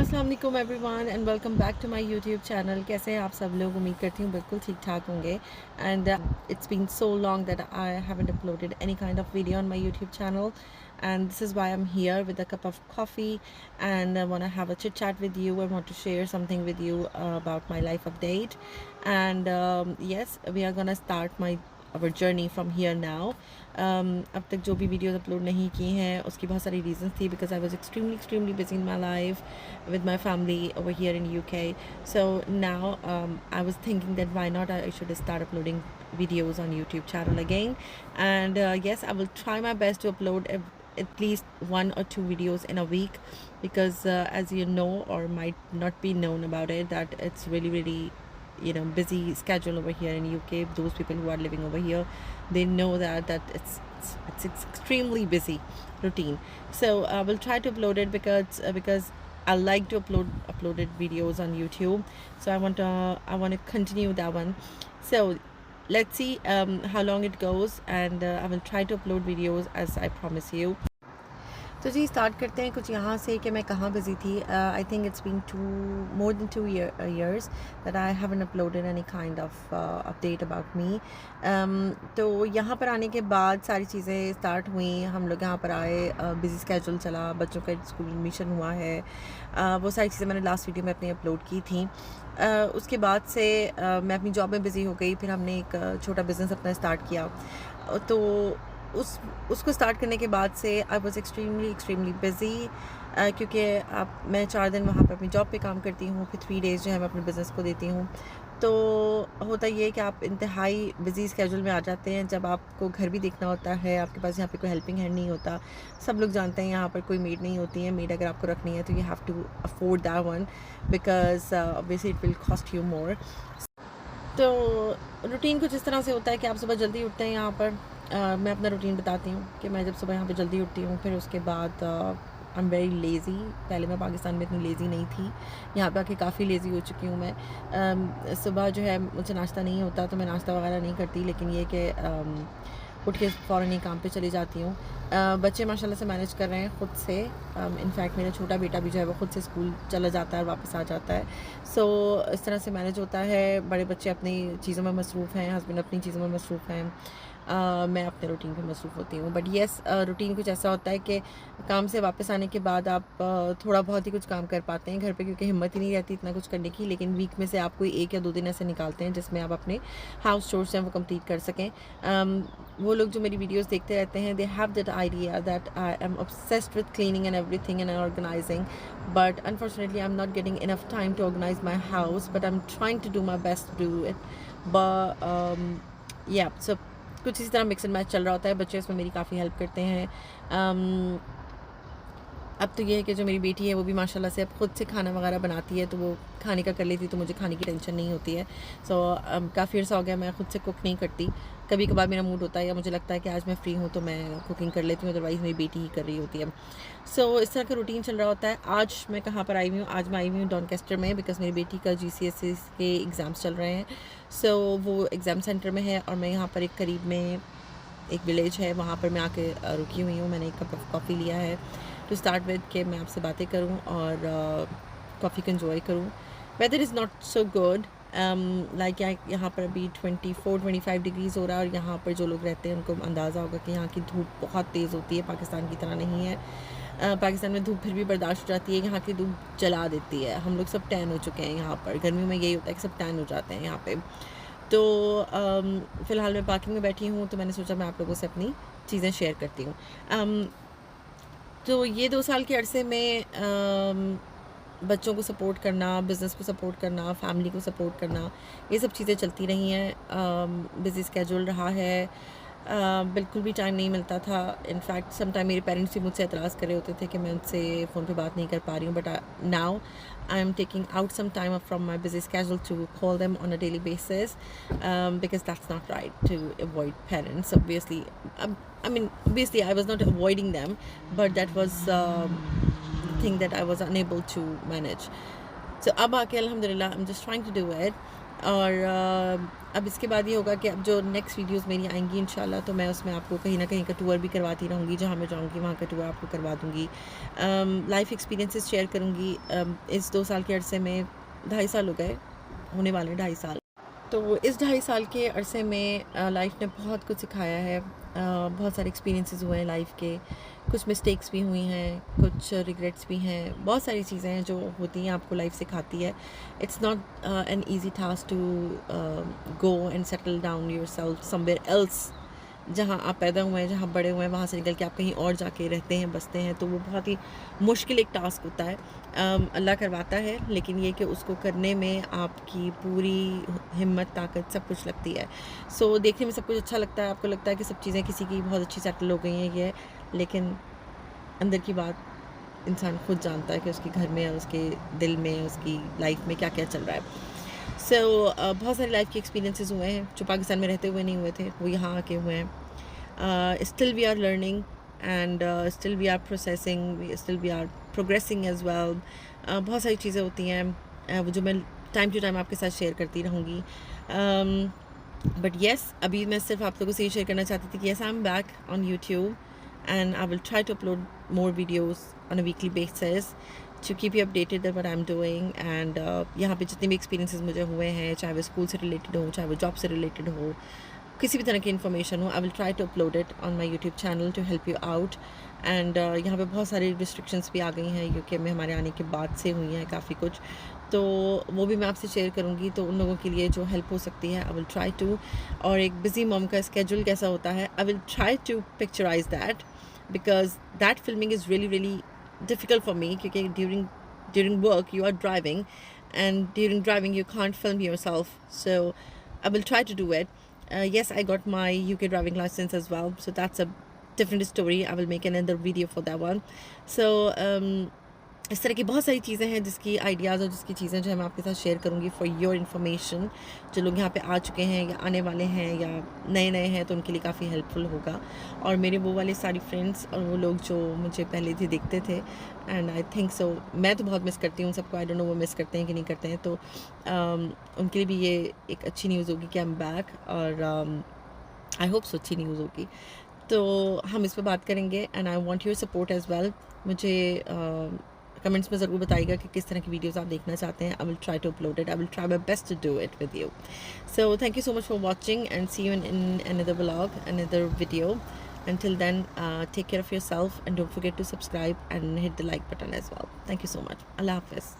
अस्सलाम वालेकुम everyone and welcome back to my YouTube channel. कैसे हैं आप सब लोग? उम्मीद करती हूँ बिल्कुल ठीक ठाक होंगे। And it's been so long that I haven't uploaded any kind of video on my YouTube channel, and this is why I'm here with a cup of coffee, and I want to have a chit chat with you. I want to share something with you about my life update, and yes, we are gonna start my our journey from here now. अब तक जो भी videos upload नहीं की हैं उसकी बहुत सारी रीजंस थी, because I was extremely busy in my life with my family over here in UK. So now I was thinking that why not I should start uploading videos on YouTube channel again. And yes, I will try my best to upload at least 1 or 2 videos in a week, because as you know or might not be known about it, that it's really busy schedule over here in UK. Those people who are living over here, they know that it's extremely busy routine. So I will try to upload it because I like to uploaded videos on YouTube. So I want to continue that one. So let's see how long it goes, and I will try to upload videos as I promise you. तो जी start करते हैं कुछ यहाँ से कि मैं कहाँ busy थी. I think it's been more than 2 years that I haven't uploaded any kind of update about me. तो यहाँ पर आने के बाद सारी चीज़ें स्टार्ट हुई. हम लोग यहाँ पर आए, बिज़ी स्केजूल चला, बच्चों का स्कूल एडमिशन हुआ है. वो सारी चीज़ें मैंने लास्ट वीडियो में अपनी अपलोड की थी. उसके बाद से मैं अपनी जॉब में बिज़ी हो गई. फिर हमने एक छोटा बिज़नेस अपना स्टार्ट किया. तो उसको स्टार्ट करने के बाद से आई वॉज़ एक्सट्रीमली बिज़ी, क्योंकि मैं 4 दिन वहाँ पर अपनी जॉब पे काम करती हूँ, फिर 3 डेज़ जो है मैं अपने बिज़नेस को देती हूँ. तो होता ये है कि आप इंतहाई बिज़ी स्केजूल में आ जाते हैं जब आपको घर भी देखना होता है. आपके पास यहाँ पे कोई हेल्पिंग हैंड नहीं होता. सब लोग जानते हैं यहाँ पर कोई मेड नहीं होती है. मेड अगर आपको रखनी है तो you have to afford that one, because obviously it will cost you more. तो रूटीन कुछ इस तरह से होता है कि आप सुबह जल्दी उठते हैं. यहाँ पर मैं अपना रूटीन बताती हूँ कि मैं जब सुबह यहाँ पे जल्दी उठती हूँ, फिर उसके बाद आई एम वेरी लेज़ी. पहले मैं पाकिस्तान में इतनी लेज़ी नहीं थी, यहाँ पे आके काफ़ी लेज़ी हो चुकी हूँ मैं. सुबह जो है मुझे नाश्ता नहीं होता, तो मैं नाश्ता वगैरह नहीं करती, लेकिन ये कि उठ के फ़ौरन ही काम पे चली जाती हूँ. बच्चे माशाल्लाह से मैनेज कर रहे हैं ख़ुद से. इनफैक्ट मेरा छोटा बेटा भी जो है वो ख़ुद से स्कूल चला जाता है और वापस आ जाता है. सो इस तरह से मैनेज होता है. बड़े बच्चे अपनी चीज़ों में मसरूफ़ हैं, हस्बैंड अपनी चीज़ों में मसरूफ़ हैं, मैं अपने रूटीन पे मसरूफ़ होती हूँ. बट येस, रूटीन कुछ ऐसा होता है कि काम से वापस आने के बाद आप थोड़ा बहुत ही कुछ काम कर पाते हैं घर पे, क्योंकि हिम्मत ही नहीं रहती इतना कुछ करने की. लेकिन वीक में से आप कोई 1 या 2 दिन ऐसे निकालते हैं जिसमें आप अपने हाउस चोर्स हैं वो कंप्लीट कर सकें. वो लोग जो मेरी वीडियोस देखते रहते हैं, they have that idea that I am obsessed with cleaning and everything and organising. But unfortunately I am not getting enough time to organise my house, but I am trying to do my best to do it. But yeah so कुछ इसी तरह mix and match चल रहा होता है. बच्चे उसमें मेरी काफ़ी हेल्प करते हैं. अब तो ये है कि जो मेरी बेटी है वो भी माशाल्लाह से अब ख़ुद से खाना वगैरह बनाती है, तो वो खाने का कर लेती, तो मुझे खाने की टेंशन नहीं होती है. सो काफ़ी अर्सा हो गया मैं ख़ुद से कुक नहीं करती. कभी कभार मेरा मूड होता है या मुझे लगता है कि आज मैं फ्री हूँ तो मैं कुकिंग कर लेती हूँ, अदरवाइज़ मेरी बेटी ही कर रही होती है. सो इस तरह का रूटीन चल रहा होता है. आज मैं कहाँ पर आई हुई हूँ? आज मैं आई हुई हूँ डॉनकेस्टर में, बिकॉज़ मेरी बेटी का GCSE के एग्ज़ाम्स चल रहे हैं. सो वो एग्ज़ाम सेंटर में है और मैं यहाँ पर एक करीब में एक विलेज है, वहाँ पर मैं आके रुकी हुई हूँ. मैंने एक कप ऑफ कॉफ़ी लिया है टू स्टार्ट विद, कि मैं आपसे बातें करूँ और कॉफ़ी को एंजॉय करूँ. Weather is not so good, like यहाँ पर अभी 24-25 डिग्रीज़ हो रहा है. और यहाँ पर जो लोग रहते हैं उनको अंदाज़ा होगा कि यहाँ की धूप बहुत तेज़ होती है, पाकिस्तान की तरह नहीं है. पाकिस्तान में धूप फिर भी बर्दाश्त हो जाती है, यहाँ की धूप जला देती है. हम लोग सब टैन हो चुके हैं यहाँ पर. गर्मियों में यही होता है कि सब टैन हो जाते हैं यहाँ पे. तो फ़िलहाल मैं पार्किंग में बैठी हूँ, तो मैंने सोचा मैं आप लोगों से अपनी चीज़ें शेयर करती हूँ. तो ये 2 साल के अरसे में बच्चों को सपोर्ट करना, बिज़नेस को सपोर्ट करना, फैमिली को सपोर्ट करना, ये सब चीज़ें चलती रही हैं. बिज़ी स्केजूल रहा है, बिल्कुल भी टाइम नहीं मिलता था. इनफैक्ट सम टाइम मेरे पेरेंट्स भी मुझसे एतराज़ कर रहे होते थे कि मैं उनसे फ़ोन पे बात नहीं कर पा रही हूँ. But now I am taking out some time from my busy schedule to call them on a daily basis, because that's not right to avoid parents. Obviously I was not avoiding them, but that was the thing that I was unable to manage. So अब आके अल्हम्दुलिल्लाह I'm just trying to do it. और अब इसके बाद ये होगा कि अब जो नेक्स्ट वीडियोस मेरी आएंगी इंशाल्लाह, तो मैं उसमें आपको कहीं ना कहीं का टूर भी करवाती रहूँगी, जहाँ मैं जाऊँगी वहाँ का टूर आपको करवा दूँगी। लाइफ एक्सपीरियंसेस शेयर करूँगी। इस 2 साल के अरसे में 2.5 साल हो गए, होने वाले 2.5 साल। तो इस 2.5 साल के अरसे में लाइफ ने बहुत कुछ सिखाया है। बहुत सारे एक्सपीरियंसेस हुए हैं लाइफ के, कुछ मिस्टेक्स भी हुई हैं, कुछ रिग्रेट्स भी हैं, बहुत सारी चीज़ें हैं जो होती हैं, आपको लाइफ सिखाती है। It's not an easy task to go and settle down yourself somewhere else. जहाँ आप पैदा हुए हैं, जहाँ बड़े हुए हैं, वहाँ से निकल के आप कहीं और जाके रहते हैं, बसते हैं, तो वो बहुत ही मुश्किल एक टास्क होता है। अल्लाह करवाता है, लेकिन ये कि उसको करने में आपकी पूरी हिम्मत, ताकत, सब कुछ लगती है। सो देखने में सब कुछ अच्छा लगता है, आपको लगता है कि सब चीज़ें किसी की बहुत अच्छी सेटल हो गई हैं ये, लेकिन अंदर की बात इंसान खुद जानता है कि उसके घर में, उसके दिल में, उसकी लाइफ में क्या क्या चल रहा है। बहुत सारे लाइफ के एक्सपीरियंसेस हुए हैं जो पाकिस्तान में रहते हुए नहीं हुए थे, वो यहाँ आके हुए हैं। Still we are learning and still we are processing, still we are progressing as well. बहुत सारी चीज़ें होती हैं वो जो मैं टाइम टू टाइम आपके साथ शेयर करती रहूँगी। बट येस, अभी मैं सिर्फ आप लोगों से ये शेयर करना चाहती थी कि yes, I am back on YouTube and I will try to upload more videos on a weekly basis to keep you updated with what I'm doing. And यहाँ पे जितने भी experiences मुझे हुए हैं, चाहे वो स्कूल से रिलेटेड हो, चाहे वो जॉब से रिलेटेड हो, किसी भी तरह की इन्फॉर्मेशन हो, I will try to upload it on my YouTube channel to help you out. And यहाँ पे बहुत सारी रिस्ट्रिक्शंस भी आ गई हैं यूके में, हमारे आने के बाद से हुई हैं काफ़ी कुछ, तो वो भी मैं आपसे शेयर करूँगी। तो उन लोगों के लिए जो हेल्प हो सकती है, आई विल ट्राई टू। और एक बिजी मॉम का स्केड्यूल कैसा होता है, I will try to picturise that, because that filming is really really difficult for me, क्योंकि during work you are driving, and during driving you can't film yourself, so I will try to do it. Yes, I got my UK driving license as well, so that's a different story. I will make another video for that one. So इस तरह की बहुत सारी चीज़ें हैं जिसकी ideas और जिसकी चीज़ें जो है मैं आपके साथ शेयर करूँगी फॉर योर इन्फॉर्मेशन। जो लोग यहाँ पे आ चुके हैं या आने वाले हैं या नए नए हैं, तो उनके लिए काफ़ी हेल्पफुल होगा। और मेरे वो वाले सारी फ्रेंड्स और वो लोग जो मुझे पहले से देखते थे, एंड आई थिंक सो, मैं तो बहुत मिस करती हूँ सबको, आई डोंट नो वो मिस करते हैं कि नहीं करते हैं। तो उनके लिए भी ये एक अच्छी न्यूज़ होगी कि आई एम बैक, और आई होप सो अच्छी न्यूज़ होगी। तो हम इस पर बात करेंगे and I want your support as well. मुझे कमेंट्स में ज़रूर बताइएगा कि किस तरह की वीडियोस आप देखना चाहते हैं। I will try to upload it, I will try my best to do it with you. So thank you so much for watching and see you in another vlog, another video. Until then, take care of yourself and don't forget to subscribe and hit the like button as well. Thank you so much. Allah Hafiz.